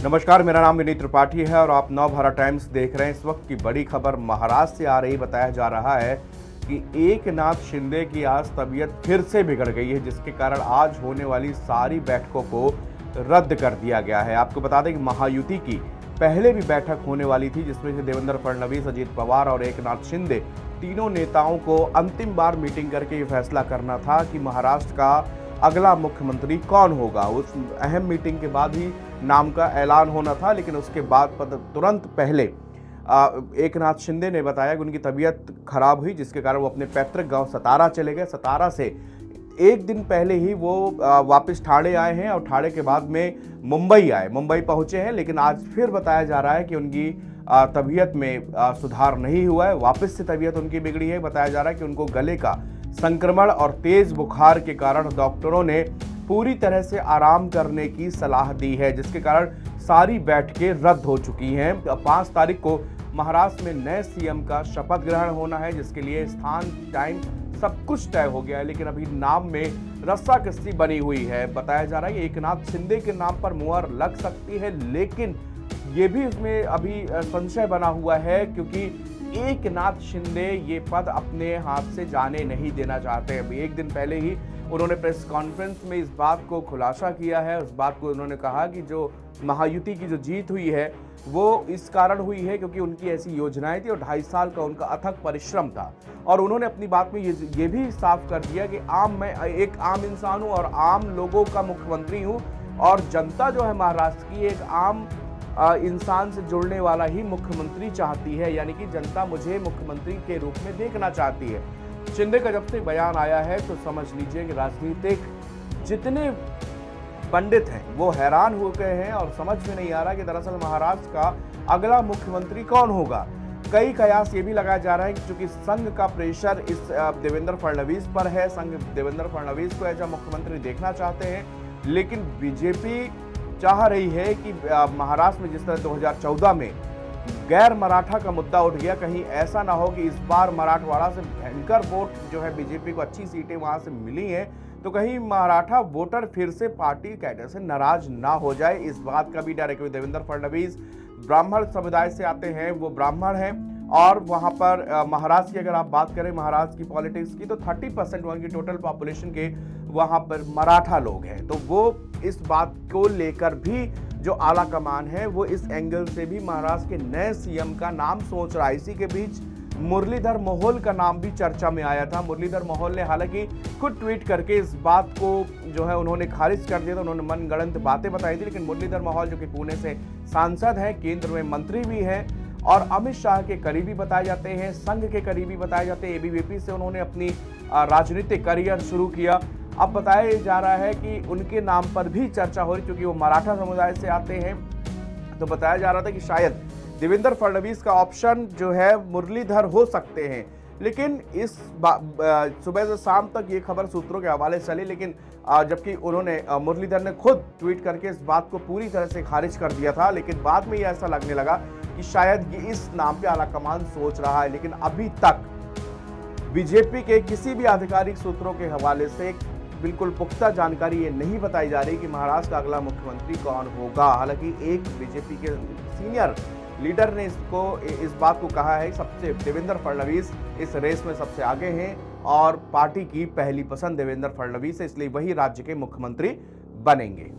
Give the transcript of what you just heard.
नमस्कार, मेरा नाम विनीत त्रिपाठी है और आप नवभारत टाइम्स देख रहे हैं। इस वक्त की बड़ी खबर महाराष्ट्र से आ रही। बताया जा रहा है कि एकनाथ शिंदे की आज तबीयत फिर से बिगड़ गई है, जिसके कारण आज होने वाली सारी बैठकों को रद्द कर दिया गया है। आपको बता दें कि महायुति की पहले भी बैठक होने वाली थी, जिसमें से देवेंद्र फडणवीस, अजित पवार और एकनाथ शिंदे तीनों नेताओं को अंतिम बार मीटिंग करके ये फैसला करना था कि महाराष्ट्र का अगला मुख्यमंत्री कौन होगा। उस अहम मीटिंग के बाद ही नाम का ऐलान होना था, लेकिन उसके बाद तुरंत पहले एकनाथ शिंदे ने बताया कि उनकी तबीयत खराब हुई, जिसके कारण वो अपने पैतृक गांव सतारा चले गए। सतारा से एक दिन पहले ही वो वापस ठाणे आए हैं और ठाणे के बाद में मुंबई पहुंचे हैं, लेकिन आज फिर बताया जा रहा है कि उनकी तबीयत में सुधार नहीं हुआ है। वापस से तबीयत उनकी बिगड़ी है। बताया जा रहा है कि उनको गले का संक्रमण और तेज बुखार के कारण डॉक्टरों ने पूरी तरह से आराम करने की सलाह दी है, जिसके कारण सारी बैठकें रद्द हो चुकी हैं। 5 तारीख को महाराष्ट्र में नए सीएम का शपथ ग्रहण होना है, जिसके लिए स्थान, टाइम सब कुछ तय हो गया है, लेकिन अभी नाम में रस्साकसी बनी हुई है। बताया जा रहा है कि एकनाथ शिंदे के नाम पर मुहर लग सकती है, लेकिन ये भी उसमें अभी संशय बना हुआ है, क्योंकि एकनाथ शिंदे ये पद अपने हाथ से जाने नहीं देना चाहते। अभी एक दिन पहले ही उन्होंने प्रेस कॉन्फ्रेंस में इस बात को खुलासा किया है। उस बात को उन्होंने कहा कि जो महायुति की जो जीत हुई है वो इस कारण हुई है क्योंकि उनकी ऐसी योजनाएं थी और 2.5 साल का उनका अथक परिश्रम था। और उन्होंने अपनी बात में ये भी साफ कर दिया कि मैं एक आम इंसान हूँ और आम लोगों का मुख्यमंत्री हूँ, और जनता जो है महाराष्ट्र की एक आम इंसान से जुड़ने वाला ही मुख्यमंत्री चाहती है, यानी कि जनता मुझे मुख्यमंत्री के रूप में देखना चाहती है। शिंदे का जब से बयान आया है तो समझ लीजिए कि राजनीतिक जितने पंडित हैं वो हैरान हो गए हैं और समझ में नहीं आ रहा कि दरअसल महाराष्ट्र का अगला मुख्यमंत्री कौन होगा। कई कयास ये भी लगाया जा रहा है कि चूंकि संघ का प्रेशर इस देवेंद्र फडणवीस पर है, संघ देवेंद्र फडणवीस को ऐसा मुख्यमंत्री देखना चाहते हैं, लेकिन बीजेपी चाह रही है कि महाराष्ट्र में जिस तरह 2014 में गैर मराठा का मुद्दा उठ गया, कहीं ऐसा ना हो कि इस बार मराठवाड़ा से भयंकर वोट जो है बीजेपी को अच्छी सीटें वहां से मिली हैं, तो कहीं मराठा वोटर फिर से पार्टी कैडर से नाराज ना हो जाए। इस बात का भी डर है क्योंकि देवेंद्र फडणवीस ब्राह्मण समुदाय से आते हैं, वो ब्राह्मण हैं, और वहां पर महाराष्ट्र की अगर आप बात करें महाराष्ट्र की पॉलिटिक्स की, तो 30% वहां की टोटल पॉपुलेशन के वहां पर मराठा लोग हैं। तो वो इस बात को लेकर भी जो आला कमान है वो इस एंगल से भी महाराष्ट्र के नए सीएम का नाम सोच रहा है। इसी के बीच मुरलीधर मोहोल का नाम भी चर्चा में आया था। मुरलीधर मोहोल ने हालांकि खुद ट्वीट करके इस बात को जो है उन्होंने खारिज कर दिया था। उन्होंने मनगढ़ंत बातें बताई थी, लेकिन मुरलीधर मोहोल जो कि पुणे से सांसद हैं, केंद्र में मंत्री भी हैं और अमित शाह के करीबी बताए जाते हैं, संघ के करीबी बताए जाते हैं। एबीवीपी से उन्होंने अपनी राजनीतिक करियर शुरू किया। अब बताया जा रहा है कि उनके नाम पर भी चर्चा हो रही, क्योंकि वो मराठा समुदाय से आते हैं। तो बताया जा रहा था कि शायद देवेंद्र फडणवीस का ऑप्शन जो है मुरलीधर हो सकते हैं, लेकिन इस सुबह से शाम तक ये खबर सूत्रों के हवाले से चली, लेकिन जबकि उन्होंने मुरलीधर ने खुद ट्वीट करके इस बात को पूरी तरह से खारिज कर दिया था, लेकिन बाद में ये ऐसा लगने लगा कि शायद ये इस नाम पे आलाकमान सोच रहा है। लेकिन अभी तक बीजेपी के किसी भी आधिकारिक सूत्रों के हवाले से बिल्कुल पुख्ता जानकारी ये नहीं बताई जा रही कि महाराष्ट्र का अगला मुख्यमंत्री कौन होगा। हालांकि एक बीजेपी के सीनियर लीडर ने इस बात को कहा है, सबसे देवेंद्र फडणवीस इस रेस में सबसे आगे हैं और पार्टी की पहली पसंद देवेंद्र फडणवीस है, इसलिए वही राज्य के मुख्यमंत्री बनेंगे।